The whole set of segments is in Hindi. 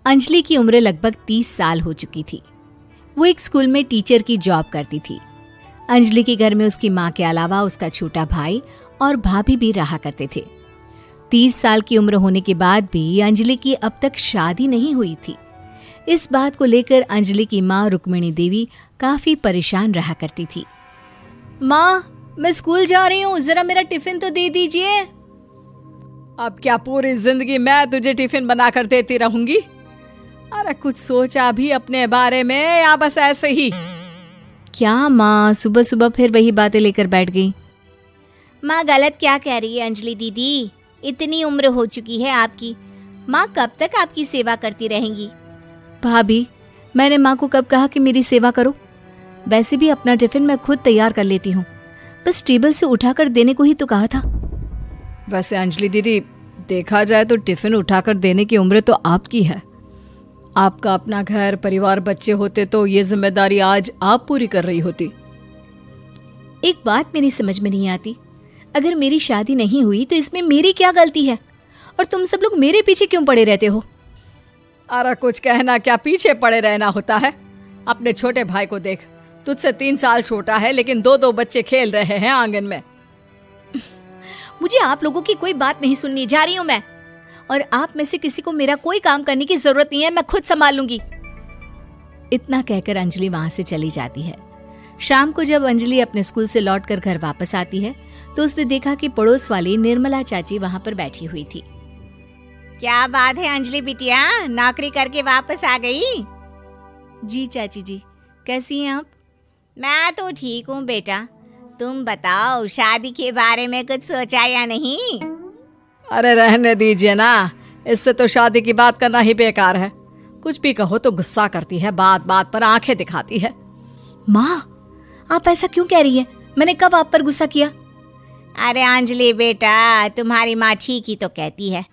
अंजलि की उम्र लगभग 30 साल हो चुकी थी। वो एक स्कूल में टीचर की जॉब करती थी। अंजलि के घर में उसकी माँ के अलावा उसका छोटा भाई और भाभी भी रहा करते थे। 30 साल की उम्र होने के बाद भी अंजलि की अब तक शादी नहीं हुई थी। इस बात को लेकर अंजलि की माँ रुक्मिणी देवी काफी परेशान रहा करती थी। माँ, मैं स्कूल जा रही हूँ, जरा मेरा टिफिन तो दे दीजिए। अब क्या पूरी जिंदगी मैं तुझे टिफिन बनाकर देती रहूंगी? अरे कुछ सोचा भी अपने बारे में या बस ऐसे ही? क्या माँ, सुबह सुबह फिर वही बातें लेकर बैठ गई। माँ गलत क्या कह रही है अंजलि दीदी? इतनी उम्र हो चुकी है आपकी, माँ कब तक आपकी सेवा करती रहेंगी? भाभी, मैंने माँ को कब कहा कि मेरी सेवा करो? वैसे भी अपना टिफिन मैं खुद तैयार कर लेती हूँ, बस टेबल से उठाकर देने को ही तो कहा था। वैसे अंजलि दीदी, देखा जाए तो टिफिन उठाकर देने की उम्र तो आपकी है। आपका अपना घर परिवार बच्चे होते तो ये जिम्मेदारी आज आप पूरी कर रही होती। एक बात मेरी समझ में नहीं आती, अगर मेरी शादी नहीं हुई तो इसमें मेरी क्या गलती है और तुम सब लोग मेरे पीछे क्यों पड़े रहते हो? अरे कुछ कहना क्या पीछे पड़े रहना होता है? अपने छोटे भाई को देख, तुझसे 3 साल छोटा है लेकिन 2 बच्चे खेल रहे हैं आंगन में। मुझे आप लोगों की कोई बात नहीं सुननी, जा रही हूँ मैं। और आप में से किसी को मेरा कोई काम करने की जरूरत नहीं है, मैं खुद संभाल लूंगी। इतना कहकर अंजलि वहां से चली जाती है। शाम को जब अंजलि अपने स्कूल से लौटकर घर वापस आती है तो उसने देखा कि पड़ोस वाली निर्मला चाची वहां पर बैठी हुई थी। क्या बात है अंजलि बिटिया, नौकरी करके वापस आ गई? जी चाची जी, कैसी हैं आप? मैं तो ठीक हूँ बेटा, तुम बताओ शादी के बारे में कुछ सोचा या नहीं? अरे रहने दीजिए ना, इससे तो शादी की बात करना ही बेकार है। कुछ भी कहो तो गुस्सा करती है, बात बात पर आंखें दिखाती है। माँ, आप ऐसा क्यों कह रही हैं? मैंने कब आप पर गुस्सा किया? अरे अंजलि बेटा, तुम्हारी माँ ठीक ही तो कहती है।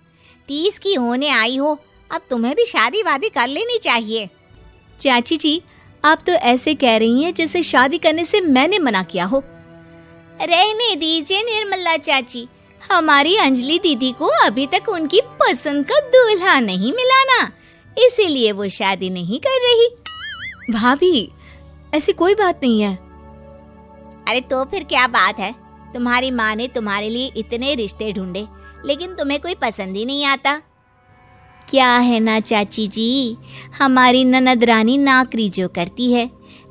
30 की होने आई हो, अब तुम्हें भी शादी वादी कर लेनी चाहिए। चाची जी, आप तो ऐसे कह रही हैं जैसे शादी करने से मैंने मना किया हो। रहने दीजिए निर्मला चाची, हमारी अंजलि दीदी को अभी तक उनकी पसंद का दूल्हा नहीं मिला ना, इसीलिए वो शादी नहीं कर रही। भाभी, ऐसी कोई बात नहीं है। अरे तो फिर क्या बात है? तुम्हारी माँ ने तुम्हारे लिए इतने रिश्ते ढूंढे लेकिन तुम्हें कोई पसंद ही नहीं आता। क्या है ना चाची जी, हमारी ननद रानी नौकरी जो करती है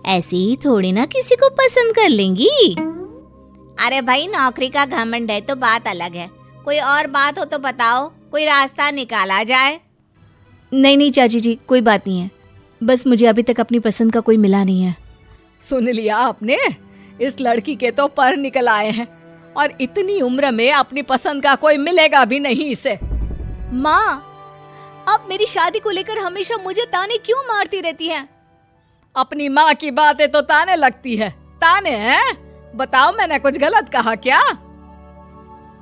ऐसे ही थोड़ी ना किसी को पसंद कर लेंगी। अरे भाई, नौकरी का घमंड है तो बात अलग है, कोई और बात हो तो बताओ, कोई रास्ता निकाला जाए। नहीं चाची जी, कोई बात नहीं है, बस मुझे अभी तक अपनी पसंद का कोई मिला नहीं है। सुन लिया आपने, इस लड़की के तो पर निकल आए हैं और इतनी उम्र में अपनी पसंद का कोई मिलेगा भी नहीं इसे। माँ, आप मेरी शादी को लेकर हमेशा मुझे ताने क्यों मारती रहती हैं? अपनी माँ की बातें तो ताने लगती है। ताने हैं? बताओ, मैंने कुछ गलत कहा क्या?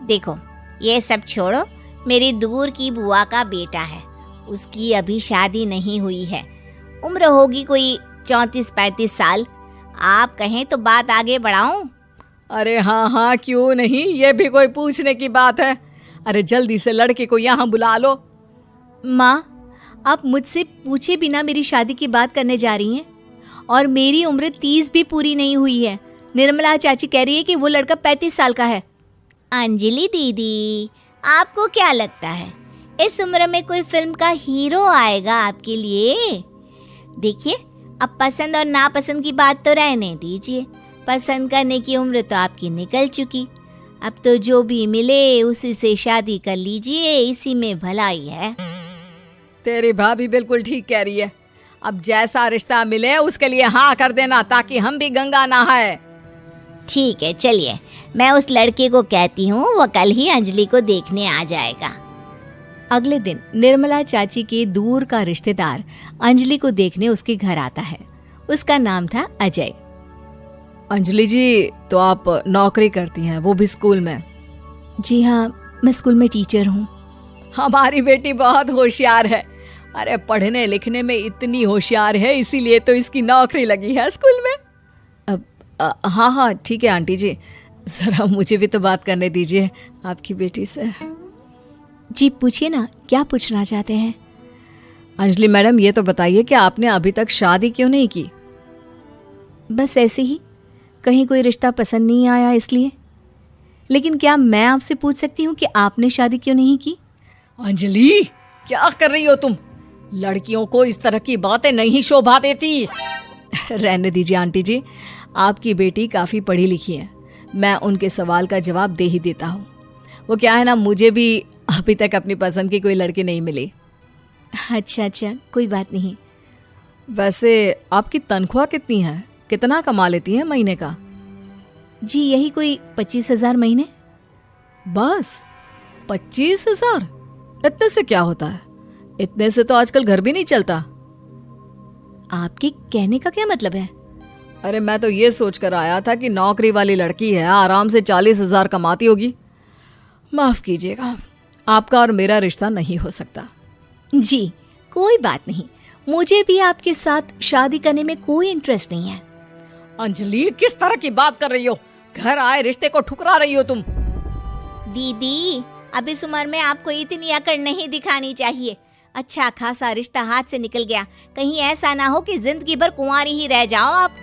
देखो, ये सब छोड़ो, मेरी दूर की बुआ का बेटा है, उसकी अभी शादी नहीं हुई है, उम्र होगी कोई 34-35 साल। आप कहें तो बात आगे बढ़ाऊं? अरे हाँ हाँ, क्यों नहीं, ये भी कोई पूछने की बात है। अरे जल्दी से लड़के को यहाँ बुला लो। माँ, आप मुझसे पूछे बिना मेरी शादी की बात करने जा रही हैं और मेरी उम्र 30 भी पूरी नहीं हुई है। निर्मला चाची कह रही है कि वो लड़का 35 साल का है। अंजलि दीदी, आपको क्या लगता है इस उम्र में कोई फिल्म का हीरो आएगा आपके लिए? देखिए, अब पसंद और नापसंद की बात तो रहने दीजिए, पसंद करने की उम्र तो आपकी निकल चुकी। अब तो जो भी मिले उसी से शादी कर लीजिए, इसी में भलाई है। तेरी भाभी बिल्कुल ठीक कह रही है। अब जैसा रिश्ता मिले उसके लिए हाँ कर देना, ताकि हम भी गंगा नहाए। ठीक है, चलिए मैं उस लड़के को कहती हूँ, वो कल ही अंजलि को देखने आ जाएगा। अगले दिन निर्मला चाची के दूर का रिश्तेदार अंजलि को देखने उसके घर आता है। उसका नाम था अजय। अंजलि जी, तो आप नौकरी करती हैं, वो भी स्कूल में? जी हाँ, मैं स्कूल में टीचर हूँ। हमारी बेटी बहुत होशियार है। अरे पढ़ने लिखने में इतनी होशियार है, इसीलिए तो इसकी नौकरी लगी है स्कूल में। हाँ हाँ ठीक है आंटी जी, जरा मुझे भी तो बात करने दीजिए आपकी बेटी से। जी पूछिए ना, क्या पूछना चाहते हैं? अंजलि मैडम, ये तो बताइए कि आपने अभी तक शादी क्यों नहीं की? बस ऐसे ही, कहीं कोई रिश्ता पसंद नहीं आया इसलिए। लेकिन क्या मैं आपसे पूछ सकती हूँ कि आपने शादी क्यों नहीं की? अंजलि, क्या कर रही हो तुम? लड़कियों को इस तरह की बातें नहीं शोभा देती। रहने दीजिए आंटी जी, आपकी बेटी काफ़ी पढ़ी लिखी है, मैं उनके सवाल का जवाब दे ही देता हूँ। वो क्या है ना, मुझे भी अभी तक अपनी पसंद की कोई लड़की नहीं मिली। अच्छा, कोई बात नहीं। वैसे आपकी तनख्वाह कितनी है? कितना कमा लेती हैं महीने का? जी यही कोई 25,000 महीने। बस 25,000? इतने से क्या होता है? इतने से तो आजकल घर भी नहीं चलता। आपके कहने का क्या मतलब है? अरे मैं तो ये सोच कर आया था कि नौकरी वाली लड़की है, आराम से 40,000 कमाती होगी। माफ कीजिएगा, आपका और मेरा रिश्ता नहीं हो सकता। जी कोई बात नहीं, मुझे भी आपके साथ शादी करने में कोई इंटरेस्ट नहीं है। अंजलि, किस तरह की बात कर रही हो? घर आए रिश्ते को ठुकरा रही हो तुम। दीदी, अब इस उम्र में आपको इतनी अकड़ नहीं दिखानी चाहिए। अच्छा खासा रिश्ता हाथ से निकल गया, कहीं ऐसा ना हो कि जिंदगी भर कुंवारी ही रह जाओ आप।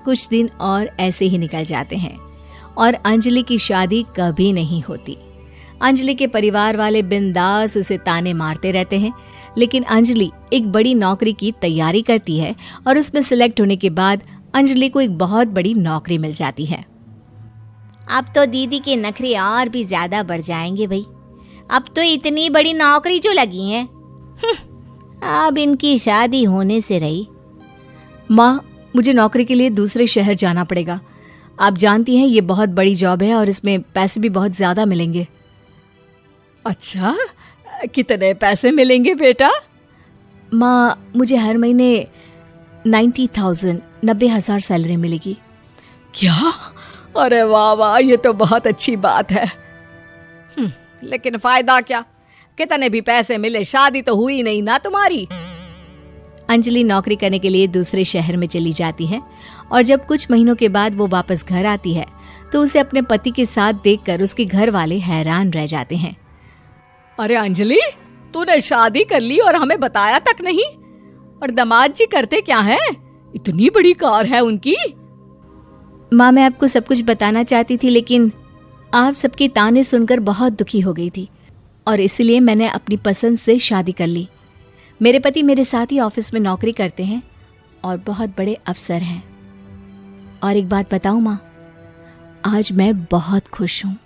कुछ दिन और ऐसे ही निकल जाते हैं और अंजलि की शादी कभी नहीं होती। अंजलि के परिवार वाले बिंदास उसे ताने मारते रहते हैं, लेकिन अंजलि एक बड़ी नौकरी की तैयारी करती है और उसमें सिलेक्ट होने के बाद अंजलि को एक बहुत बड़ी नौकरी मिल जाती है। अब तो दीदी के नखरे और भी ज्यादा बढ़ जाएंगे भाई। अब तो इतनी बड़ी नौकरी जो लगी है, अब इनकी शादी होने से रही। माँ, मुझे नौकरी के लिए दूसरे शहर जाना पड़ेगा। आप जानती हैं ये बहुत बड़ी जॉब है और इसमें पैसे भी बहुत ज्यादा मिलेंगे। अच्छा, कितने पैसे मिलेंगे बेटा? माँ, मुझे हर महीने 90,000 सैलरी मिलेगी। क्या? अरे वाह वाह, ये तो बहुत अच्छी बात है। लेकिन फायदा क्या? कितने भी पैसे मिले, शादी तो हुई नहीं ना तुम्हारी। अंजलि नौकरी करने के लिए दूसरे शहर में चली जाती है और जब कुछ महीनों के बाद वो वापस घर आती है तो उसे अपने पति के साथ देखकर उसके घर वाले हैरान रह जाते हैं। अरे अंजलि, तूने शादी कर ली और हमें बताया तक नहीं। और दामाद जी करते क्या हैं? इतनी बड़ी कार है उनकी। माँ, मैं आपको सब कुछ बताना चाहती थी, लेकिन आप सबके ताने सुनकर बहुत दुखी हो गई थी और इसलिए मैंने अपनी पसंद से शादी कर ली। मेरे पति मेरे साथ ही ऑफिस में नौकरी करते हैं और बहुत बड़े अफसर हैं। और एक बात बताऊं माँ, आज मैं बहुत खुश हूँ।